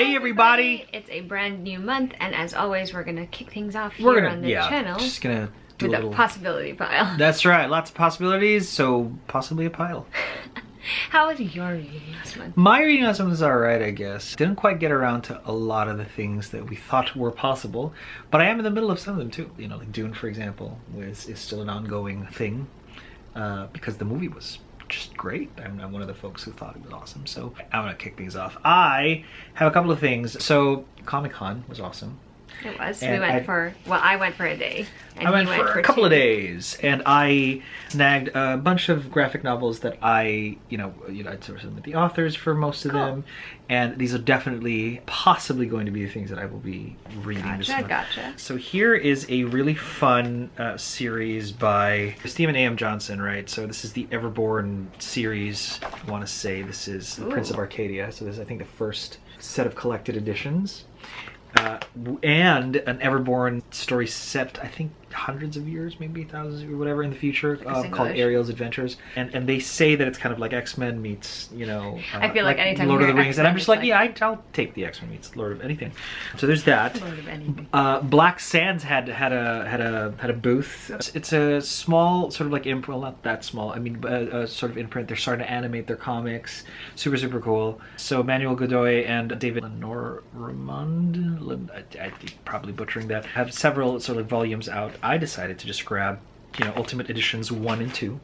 Hey everybody! It's a brand new month, and as always, we're gonna kick things off here on the channel. Just gonna do with a little possibility pile. That's right, lots of possibilities, so possibly a pile. How was your reading last month? My reading last month was alright, I guess. Didn't quite get around to a lot of the things that we thought were possible, but I am in the middle of some of them too. You know, like Dune, for example, is still an ongoing thing because the movie was just great. I'm one of the folks who thought it was awesome, so I'm gonna kick things off. I have a couple of things. So Comic-Con was awesome. It was. And I went for a day. And I went for a couple of days, and I snagged a bunch of graphic novels that I sourced them with the authors for most of them, and these are definitely, possibly going to be the things that I will be reading this month. Gotcha. So here is a really fun series by Stephen A.M. Johnson, right? So this is the Everborn series. I want to say this is The Prince of Arcadia. So this is, I think, the first set of collected editions. And an Everborn story set, I think, hundreds of years, maybe thousands or whatever in the future, called Ariel's Adventures. And they say that it's kind of like X-Men meets, I feel like anytime Lord of the Rings. And I'm just like, yeah, I'll take the X-Men meets Lord of anything. So there's that. Lord of anything. Black Sands had a booth. It's a small sort of like imprint, well, not that small. I mean, sort of imprint. They're starting to animate their comics. Super, super cool. So Manuel Godoy and David Lenormand, I'm probably butchering that, have several sort of volumes out. I decided to just grab, Ultimate Editions 1 and 2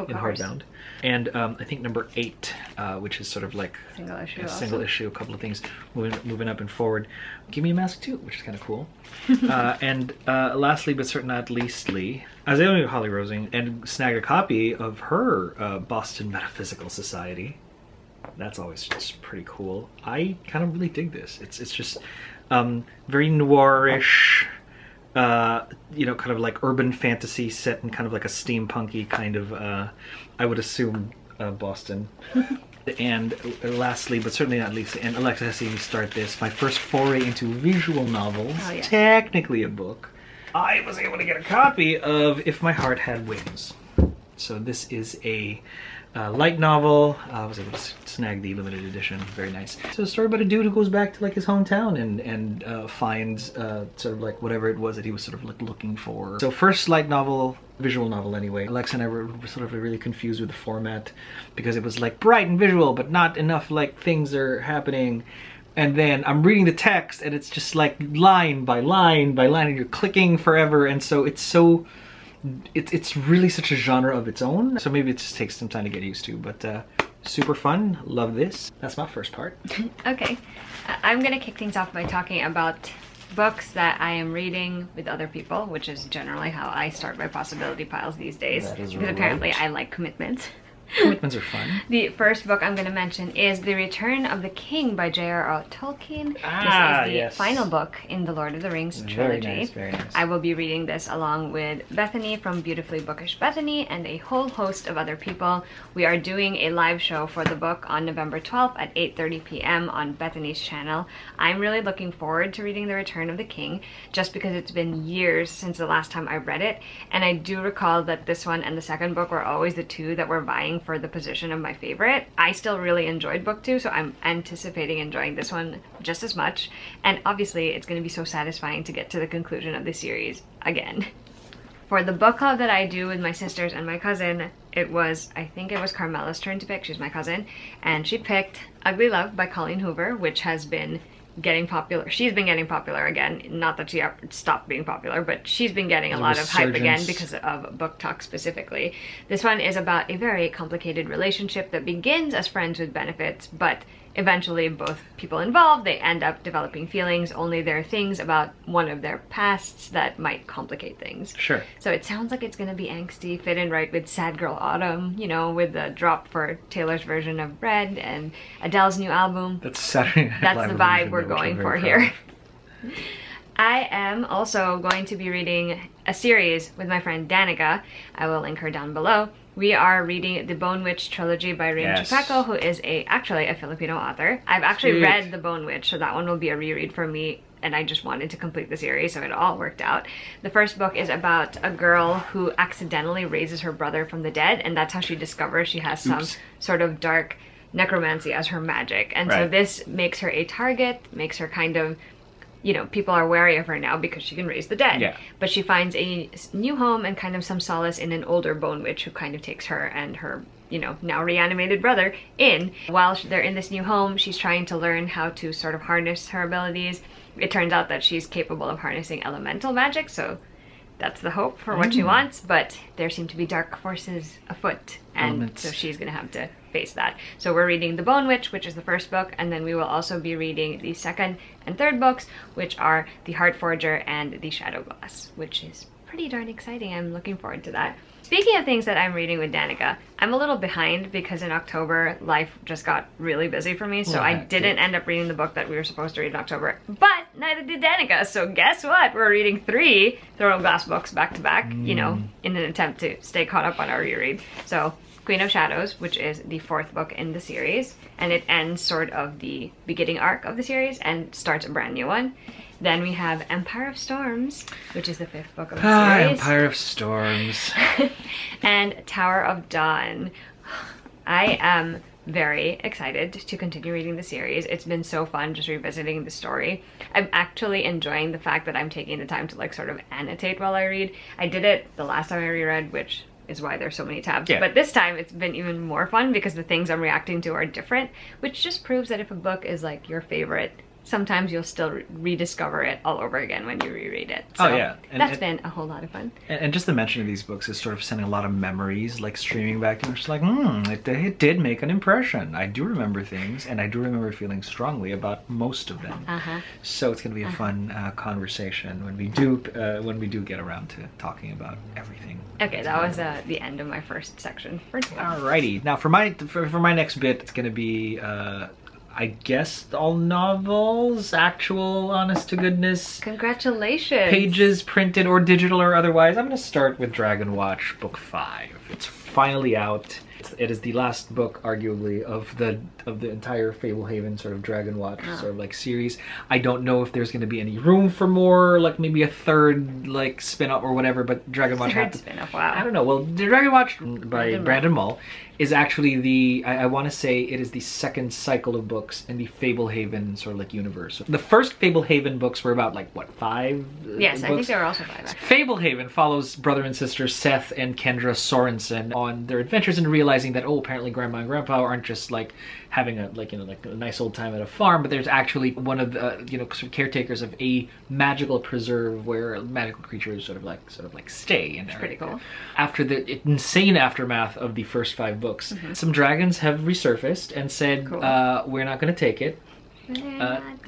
in hardbound. And I think number 8, which is sort of like a single issue, a couple of things moving up and forward. Give Me a Mask too, which is kind of cool. And lastly, but certainly not leastly, I was able to Holly Rosing and snagged a copy of her Boston Metaphysical Society. That's always just pretty cool. I kind of really dig this. It's just very noirish, kind of like urban fantasy set in kind of like a steampunky kind of, I would assume, Boston. And lastly, but certainly not least, and Alexa has seen me start this, my first foray into visual novels, technically a book. I was able to get a copy of If My Heart Had Wings. So this is a light novel. I was able to snag the limited edition. Very nice. So a story about a dude who goes back to like his hometown and finds sort of like whatever it was that he was sort of like looking for. So first light novel, visual novel anyway. Alexa and I were sort of really confused with the format because it was like bright and visual, but not enough like things are happening. And then I'm reading the text and it's just like line by line by line and you're clicking forever. And so it's really such a genre of its own, so maybe it just takes some time to get used to, but super fun. Love this. That's my first part. Okay, I'm gonna kick things off by talking about books that I am reading with other people, which is generally how I start my possibility piles these days, because apparently I like commitments. Commitments are fun. The first book I'm going to mention is The Return of the King by J.R.R. Tolkien. This is the final book in the Lord of the Rings trilogy. Very nice, very nice. I will be reading this along with Bethany from Beautifully Bookish Bethany and a whole host of other people. We are doing a live show for the book on November 12th at 8:30 p.m. on Bethany's channel. I'm really looking forward to reading The Return of the King, just because it's been years since the last time I read it, and I do recall that this one and the second book were always the two that were vying for the position of my favorite. I still really enjoyed book 2, so I'm anticipating enjoying this one just as much. And obviously it's going to be so satisfying to get to the conclusion of the series again. For the book club that I do with my sisters and my cousin, I think it was Carmela's turn to pick. She's my cousin, and she picked Ugly Love by Colleen Hoover, which has been getting popular. She's been getting popular again. Not that she stopped being popular, but she's been getting a lot of hype again because of Book Talk specifically. This one is about a very complicated relationship that begins as friends with benefits, but eventually both people involved, they end up developing feelings, only there are things about one of their pasts that might complicate things. Sure. So it sounds like it's gonna be angsty, fit in right with Sad Girl Autumn, with the drop for Taylor's version of Red and Adele's new album. That's the vibe we're going for here. I am also going to be reading a series with my friend Danica. I will link her down below. We are reading the Bone Witch trilogy by Rain Chupeco, who is actually a Filipino author. I've actually read The Bone Witch, so that one will be a reread for me, and I just wanted to complete the series, so it all worked out. The first book is about a girl who accidentally raises her brother from the dead, and that's how she discovers she has some sort of dark necromancy as her magic. And so Right. this makes her a target, makes her kind of, you know, people are wary of her now because she can raise the dead. Yeah. But she finds a new home and kind of some solace in an older bone witch who kind of takes her and her, you know, now reanimated brother in. While they're in this new home, she's trying to learn how to sort of harness her abilities. It turns out that she's capable of harnessing elemental magic, so that's the hope for what she wants, but there seem to be dark forces afoot, and Elements. so she's gonna have to face that. So we're reading The Bone Witch, which is the first book, and then we will also be reading the second and third books, which are The Heart Forger and The Shadow Glass, which is pretty darn exciting. I'm looking forward to that. Speaking of things that I'm reading with Danica, I'm a little behind because in October, life just got really busy for me, so Well, I hectic. didn't end up reading the book that we were supposed to read in October, but neither did Danica, so guess what? We're reading 3 Throne of Glass books back to back, you know, in an attempt to stay caught up on our reread. So, Queen of Shadows, which is the 4th book in the series, and it ends sort of the beginning arc of the series and starts a brand new one. Then we have Empire of Storms, which is the 5th book of the series. Empire of Storms. And Tower of Dawn. I am very excited to continue reading the series. It's been so fun just revisiting the story. I'm actually enjoying the fact that I'm taking the time to like sort of annotate while I read. I did it the last time I reread, which is why there's so many tabs. Yeah. But this time it's been even more fun because the things I'm reacting to are different, which just proves that if a book is like your favorite, sometimes you'll still rediscover it all over again when you reread it. So Oh, yeah. that's been a whole lot of fun. And just the mention of these books is sort of sending a lot of memories, like streaming back, and it's like, it did make an impression. I do remember things, and I do remember feeling strongly about most of them. So it's going to be a fun conversation when we do get around to talking about everything. Okay, that was the end of my first section for today. Alrighty. Now for my next bit, it's going to be I guess all novels, actual, honest to goodness Congratulations! pages, printed or digital or otherwise. I'm going to start with Dragon Watch Book 5. It's finally out. It is the last book, arguably, of the entire Fablehaven sort of Dragon Watch sort of like series. I don't know if there's going to be any room for more, like maybe a third like spin-off or whatever. But Dragon Watch Third spin-off, wow. I don't know. Well, the Dragon Watch by Brandon Mull is actually the, I want to say it is the second cycle of books in the Fablehaven sort of like universe. The first Fablehaven books were about like, what, 5 Yes, books? I think there were also 5 actually. Fablehaven follows brother and sister Seth and Kendra Sorensen on their adventures and realizing that, oh, apparently Grandma and Grandpa aren't just like having a a nice old time at a farm, but there's actually one of the sort of caretakers of a magical preserve where magical creatures sort of like stay in there. Pretty cool. After the insane aftermath of the first 5 books, some dragons have resurfaced and said, Cool. we're not going to take it.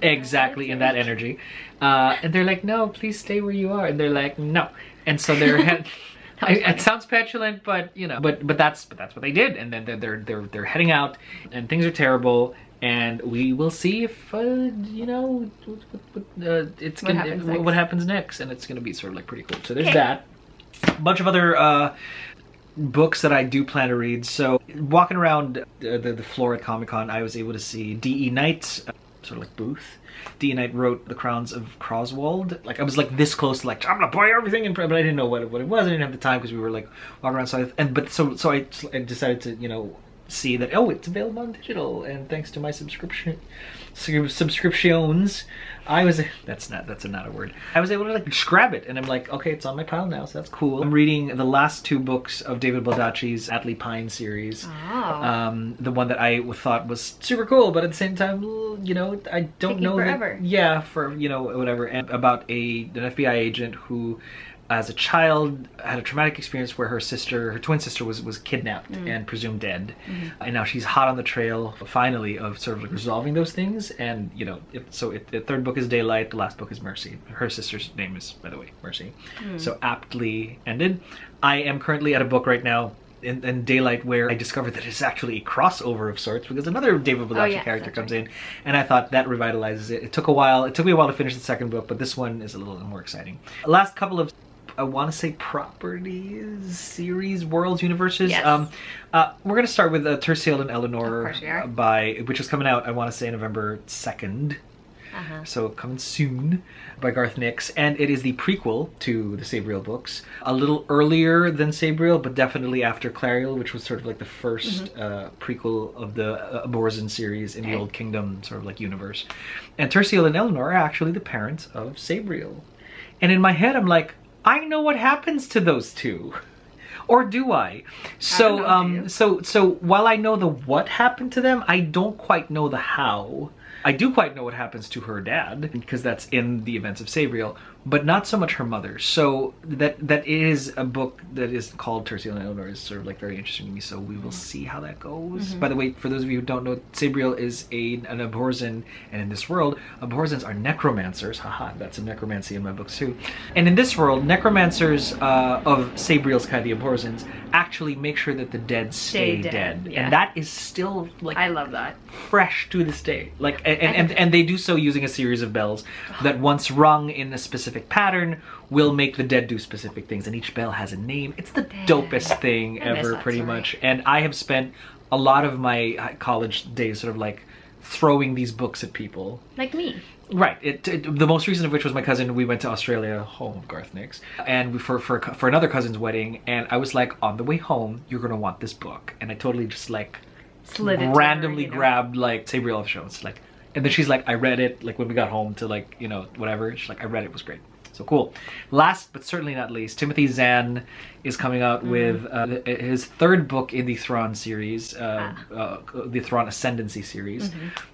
Exactly in that energy. And they're like, no, please stay where you are. And they're like, no. And so they're it sounds petulant, but but that's what they did. And then they're heading out, and things are terrible. And we will see if what happens next, and it's gonna be sort of like pretty cool. So there's that. A bunch of other books that I do plan to read. So walking around the floor at Comic-Con, I was able to see D.E. Knight's sort of like booth. D.E. Knight wrote The Crowns of Croswald. Like I was like this close to like, I'm gonna buy everything, but I didn't know what it was. I didn't have the time because we were like walking around. So I decided to see that, oh, it's available on digital, and thanks to my subscriptions, I was that's not a word. I was able to like just grab it, and I'm like, okay, it's on my pile now, so that's cool. I'm reading the last 2 books of David Baldacci's Atlee Pine series. Oh. The one that I thought was super cool, but at the same time, I don't Taking know forever. whatever, and about an FBI agent who, as a child, had a traumatic experience where her twin sister was kidnapped and presumed dead. And now she's hot on the trail, finally, of sort of like resolving those things. And, the third book is Daylight, the last book is Mercy. Her sister's name is, by the way, Mercy. So aptly ended. I am currently at a book right now in Daylight where I discovered that it's actually a crossover of sorts because another David Baldacci character comes in, and I thought that revitalizes it. It took me a while to finish the second book, but this one is a little more exciting. Last couple of, I want to say, properties, series, worlds, universes. Yes. We're going to start with Terciel and Eleanor, Of course we are. which is coming out, I want to say, November 2nd. So coming soon by Garth Nix, and it is the prequel to the Sabriel books. A little earlier than Sabriel, but definitely after Clariel, which was sort of like the first prequel of the Aborzen series in the Old Kingdom sort of like universe. And Terciel and Eleanor are actually the parents of Sabriel. And in my head, I'm like, I know what happens to those two. Or do I? So, so while I know the what happened to them, I don't quite know the how. I do quite know what happens to her dad, because that's in the events of Sabriel, but not so much her mother. So that is a book that is called Terciel and Eleanor is sort of like very interesting to me, so we will see how that goes. By the way, for those of you who don't know, Sabriel is an Aborzen, and in this world, Aborzens are necromancers. Haha, that's a necromancy in my books too. And in this world, necromancers of Sabriel's kind, the Aborzens, actually make sure that the dead stay dead. Yeah. And that is still like, I love that, fresh to this day. Like, and they do so using a series of bells that once rung in a specific pattern will make the dead do specific things, and each bell has a name. It's the dopest thing ever, pretty much. And I have spent a lot of my college days sort of like throwing these books at people. Like me. Right. The most recent of which was my cousin. We went to Australia, home of Garth Nix, and for another cousin's wedding, and I was like, on the way home, you're gonna want this book. And I totally just like slid it randomly to her, grabbed like Sabriel off the show. It's like, and then she's like, I read it, like when we got home to like, you know, whatever. She's like, I read it, was great. So cool. Last but certainly not least, Timothy Zahn is coming out with his third book in the Thrawn series, the Thrawn Ascendancy series.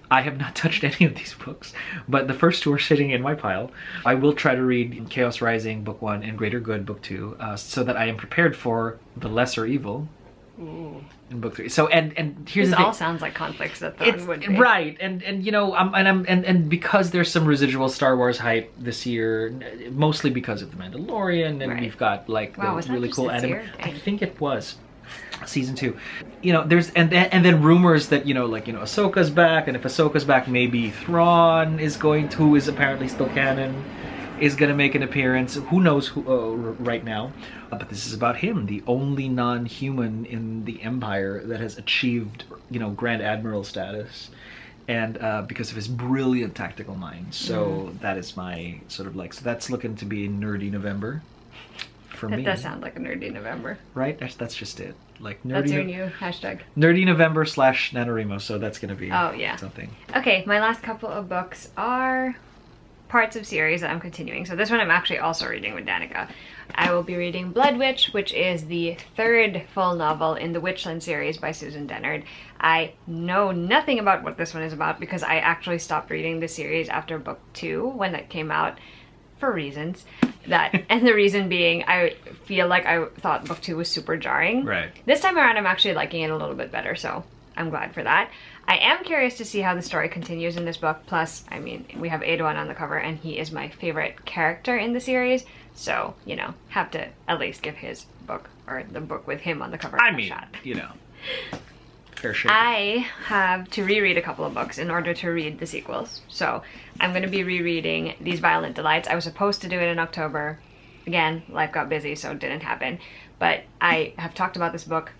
I have not touched any of these books, but the first two are sitting in my pile. I will try to read Chaos Rising Book 1 and Greater Good Book 2, so that I am prepared for The Lesser Evil. In book 3. So and here's this the thing. all sounds like conflicts that Thrawn would be. Right, and you know, and because there's some residual Star Wars hype this year, mostly because of The Mandalorian, and we've got like the really cool anime. I think it was season 2. You know, there's and then rumors that Ahsoka's back, and if Ahsoka's back, maybe Thrawn is who is apparently still canon, is going to make an appearance. Who knows who right now. But this is about him, the only non-human in the Empire that has achieved, Grand Admiral status. And because of his brilliant tactical mind. So that is my sort of like, so that's looking to be a nerdy November for me. That does sound like a nerdy November. Right? That's just it. Like nerdy. That's your new hashtag. Nerdy November / NaNoWriMo, so that's going to be something. Okay, my last couple of books are parts of series that I'm continuing. So this one I'm actually also reading with Danica. I will be reading Blood Witch, which is the third full novel in the Witchland series by Susan Dennard. I know nothing about what this one is about because I actually stopped reading the series after book 2 when that came out for reasons. And the reason being, I feel like I thought book 2 was super jarring. Right. This time around, I'm actually liking it a little bit better, so I'm glad for that. I am curious to see how the story continues in this book. Plus, I mean, we have Aedoan on the cover, and he is my favorite character in the series. So, have to at least give his book, or the book with him on the cover, a shot. Fair share. I have to reread a couple of books in order to read the sequels. So, I'm going to be rereading These Violent Delights. I was supposed to do it in October. Again, life got busy, so it didn't happen. But I have talked about this book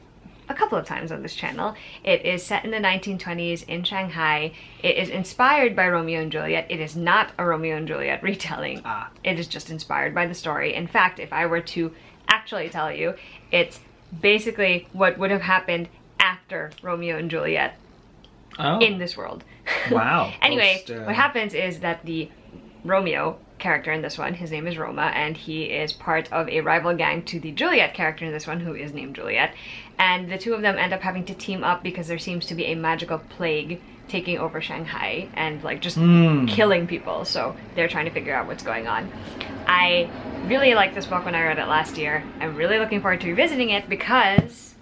a couple of times on this channel. It is set in the 1920s in Shanghai. It is inspired by Romeo and Juliet. It is not a Romeo and Juliet retelling. It is just inspired by the story. In fact, if I were to actually tell you, it's basically what would have happened after Romeo and Juliet in this world. Wow. Anyway, what happens is that the Romeo character in this one, his name is Roma, and he is part of a rival gang to the Juliet character in this one, who is named Juliet. And the two of them end up having to team up because there seems to be a magical plague taking over Shanghai and like just killing people. So they're trying to figure out what's going on. I really liked this book when I read it last year. I'm really looking forward to revisiting it because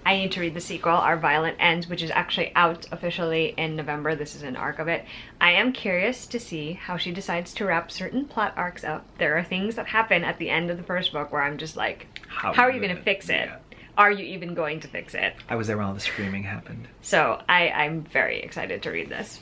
I need to read the sequel, Our Violent Ends, which is actually out officially in November. This is an arc of it. I am curious to see how she decides to wrap certain plot arcs up. There are things that happen at the end of the first book where I'm just like, how are you going to fix it? Yeah. Are you even going to fix it? I was there when all the screaming happened. So I'm very excited to read this.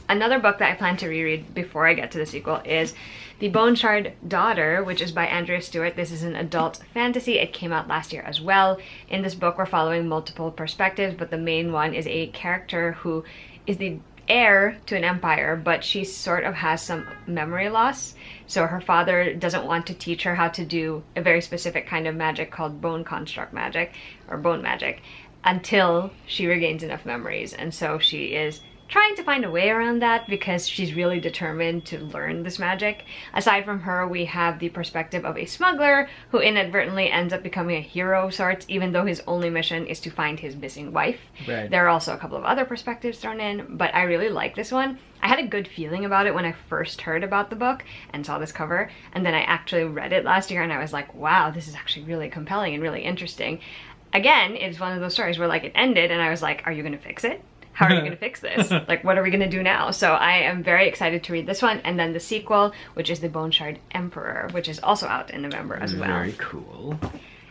Another book that I plan to reread before I get to the sequel is The Bone Shard Daughter, which is by Andrea Stewart. This is an adult fantasy. It came out last year as well. In this book, we're following multiple perspectives, but the main one is a character who is the heir to an empire, but she sort of has some memory loss. So her father doesn't want to teach her how to do a very specific kind of magic called bone construct magic, or bone magic, until she regains enough memories. And so she is trying to find a way around that because she's really determined to learn this magic. Aside from her, we have the perspective of a smuggler who inadvertently ends up becoming a hero of sorts, even though his only mission is to find his missing wife. Right. There are also a couple of other perspectives thrown in, but I really like this one. I had a good feeling about it when I first heard about the book and saw this cover, and then I actually read it last year and I was like, wow, this is actually really compelling and really interesting. Again, it's one of those stories where like it ended and I was like, are you gonna fix it? How are you going to fix this? Like, what are we going to do now? So I am very excited to read this one. And then the sequel, which is The Bone Shard Emperor, which is also out in November as well. Very cool.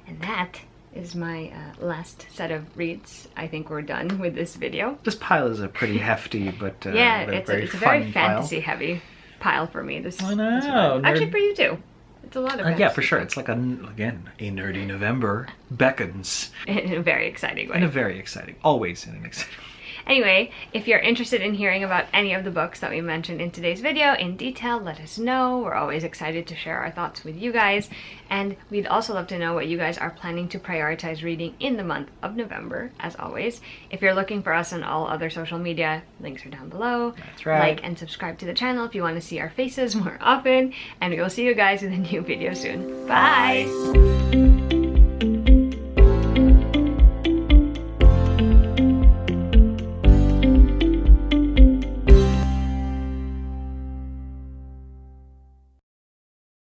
And that is my last set of reads. I think we're done with this video. This pile is a pretty hefty, but yeah, but it's a very fantasy-heavy pile for me. This, I know. this one. Actually, for you too. It's a lot of yeah, for sure. It's like, again, a nerdy November beckons. In a very exciting way. In a very exciting, always in an exciting way. Anyway, if you're interested in hearing about any of the books that we mentioned in today's video in detail, let us know. We're always excited to share our thoughts with you guys. And we'd also love to know what you guys are planning to prioritize reading in the month of November, as always. If you're looking for us on all other social media, links are down below. That's right. Like and subscribe to the channel if you want to see our faces more often. And we will see you guys with a new video soon. Bye!